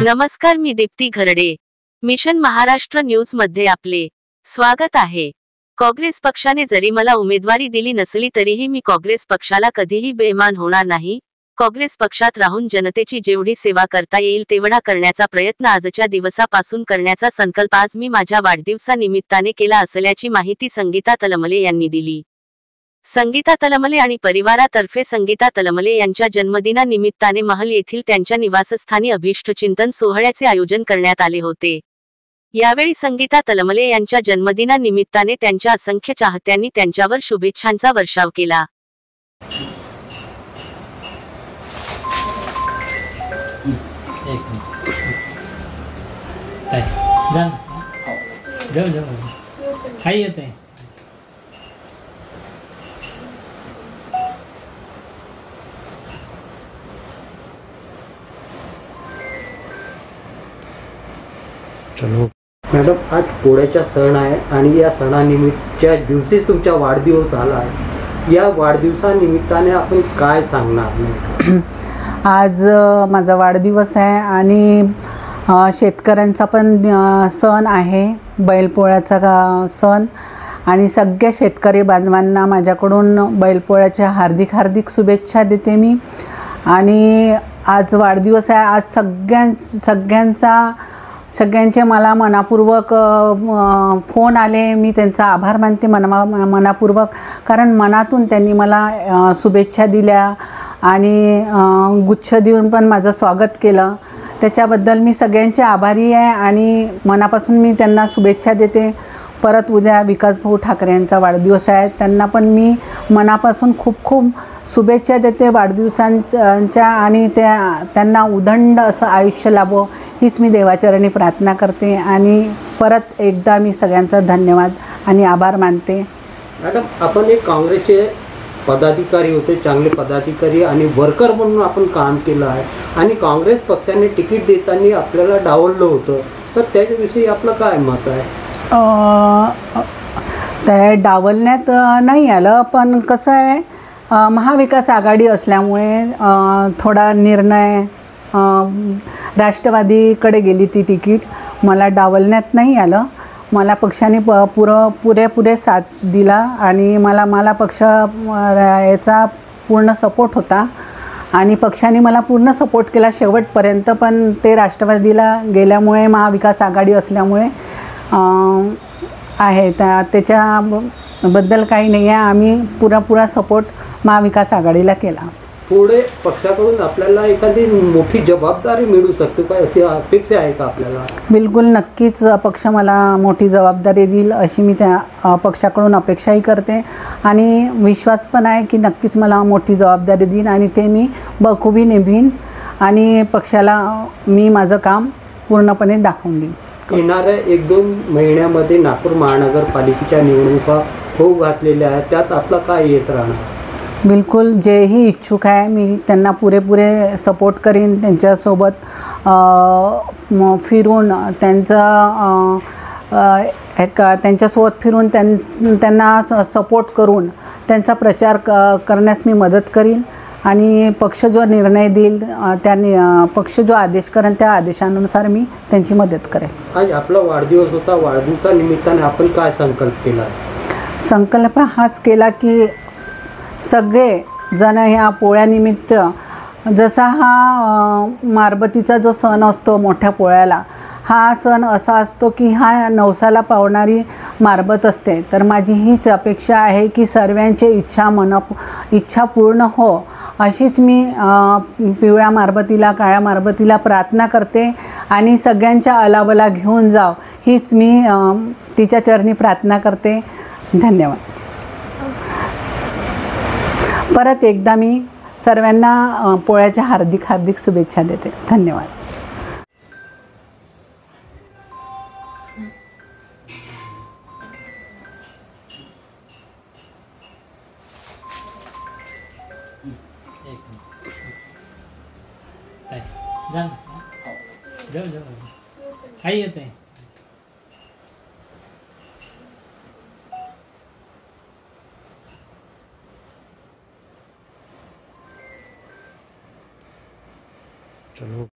नमस्कार, मी Deepti Gharde. Mission Maharashtra news मध्ये आपले स्वागत आहे. काँग्रेस पक्षाने जरी मला उमेदवारी दिली नसली तरीही मी काँग्रेस पक्षाला कधीही बेईमान होणार नाही. काँग्रेस पक्षात राहून जनतेची जेवढी सेवा करता येईल तेवढा करण्याचा प्रयत्न आजच्या दिवसापासून करण्याचा संकल्प आज मी माझ्या वाढदिवसानिमित्ताने केला असल्याची माहिती संगीता तलमले यांनी दिली. संगीता तलमले आणि परिवारातर्फे संगीता तलमले यांच्या जन्मदिनानिमित्ताने महल येथील त्यांच्या निवासस्थानी अभिष्टचिंतन सोहळ्याचे आयोजन करण्यात आले होते. यावेळी संगीता तलमले यांच्या जन्मदिनानिमित्ताने त्यांच्या असंख्य चाहत्यांनी त्यांच्यावर शुभेच्छांचा वर्षाव केला. मॅडम, आज पोळ्याचा सण आहे आणि या सणानिमित्तच्या दिवशीच तुमचा वाढदिवस आला आहे. या वाढदिवसानिमित्ताने आपण काय सांगणार? आज माझा वाढदिवस आहे आणि शेतकऱ्यांचा पण सण आहे, बैलपोळ्याचा सण. आणि सगळ्या शेतकरी बांधवांना माझ्याकडून बैलपोळ्याच्या हार्दिक हार्दिक शुभेच्छा देते मी. आणि आज वाढदिवस आहे. आज सगळ्यांचे मला मनापूर्वक फोन आले. मी त्यांचा आभार मानते मनापूर्वक, कारण मनातून त्यांनी मला शुभेच्छा दिल्या आणि गुच्छ देऊन पण माझं स्वागत केलं. त्याच्याबद्दल मी सगळ्यांचे आभारी आहे आणि मनापासून मी त्यांना शुभेच्छा देते. परत उद्या विकासभाऊ ठाकरे यांचा वाढदिवस आहे, त्यांना पण मी मनापासून खूप खूप शुभेच्छा देते वाढदिवसांच्या. आणि त्यांना उदंड असं आयुष्य लाभो हीच मी देवाचरणी प्रार्थना करते. आणि परत एकदा मी सगळ्यांचा धन्यवाद आणि आभार मानते. मॅडम, आपण एक काँग्रेसचे पदाधिकारी होते, चांगले पदाधिकारी आणि वर्कर म्हणून आपण काम केलं आहे आणि काँग्रेस पक्षाने तिकीट देताना आपल्याला डावललं होतं, तर त्याच्याविषयी आपलं काय मत आहे? त्या डावलण्यात नाही आलं, पण कसं आहे, महाविकास आघाडी असल्यामुळे थोडा निर्णय राष्ट्रवादीकडे गेली ती तिकीट. मला डावलण्यात नाही आलं. मला पक्षाने पुरेपुरे साथ दिला आणि मला पक्ष याचा पूर्ण सपोर्ट होता आणि पक्षाने मला पूर्ण सपोर्ट केला शेवटपर्यंत. पण ते राष्ट्रवादीला गेल्यामुळे, महाविकास आघाडी असल्यामुळे आहे, त्याच्याबद्दल काही नाही आहे. आम्ही पुरा सपोर्ट महाविकास आघाडीला केला. पुढे पक्षाकडून आपल्याला एखादी मोठी जबाबदारी मिळू शकते का, अशी अपेक्षा आहे का आपल्याला? बिलकुल, नक्कीच पक्ष मला मोठी जबाबदारी देईल अशी मी त्या पक्षाकडून अपेक्षाही करते आणि विश्वास पण आहे की नक्कीच मला मोठी जबाबदारी देईन आणि ते मी बखूबी निभीन आणि पक्षाला मी माझं काम पूर्णपणे दाखवून देईन. येणाऱ्या 1-2 महिन्यामध्ये नागपूर महानगरपालिकेच्या निवडणुका होऊ घातलेल्या आहेत, त्यात आपला काय यश राहणार? बिलकुल, जेही इच्छुक आहे मी त्यांना पुरेपुरे सपोर्ट करीन. त्यांच्यासोबत फिरून त्यांच्यासोबत फिरून त्यांना सपोर्ट करून त्यांचा प्रचार करण्यास मी मदत करीन आणि पक्ष जो निर्णय देईल, त्यांनी पक्ष जो आदेश करेन त्या आदेशानुसार मी त्यांची मदत करेन. आज आपला वाढदिवस होता, वाढदिवसानिमित्ताने आपण काय संकल्प केला? संकल्प हाच केला की सगळे जण ह्या पोळ्यानिमित्त, जसा हा मारबतीचा जो सण असतो मोठ्या पोळ्याला, हा सण असा असतो की हा नवसाला पावणारी मारबत असते. तर माझी हीच अपेक्षा आहे की सर्वांची इच्छा पूर्ण हो अशीच मी पिवळ्या मारबतीला, काळ्या मारबतीला प्रार्थना करते आणि सगळ्यांच्या अलाबला घेऊन जाव हीच मी तिच्या चरणी प्रार्थना करते. धन्यवाद. परत एकदा मी सर्वांना पोळ्याच्या हार्दिक हार्दिक शुभेच्छा देते. धन्यवाद. जाऊ हाय येत आहे. चलो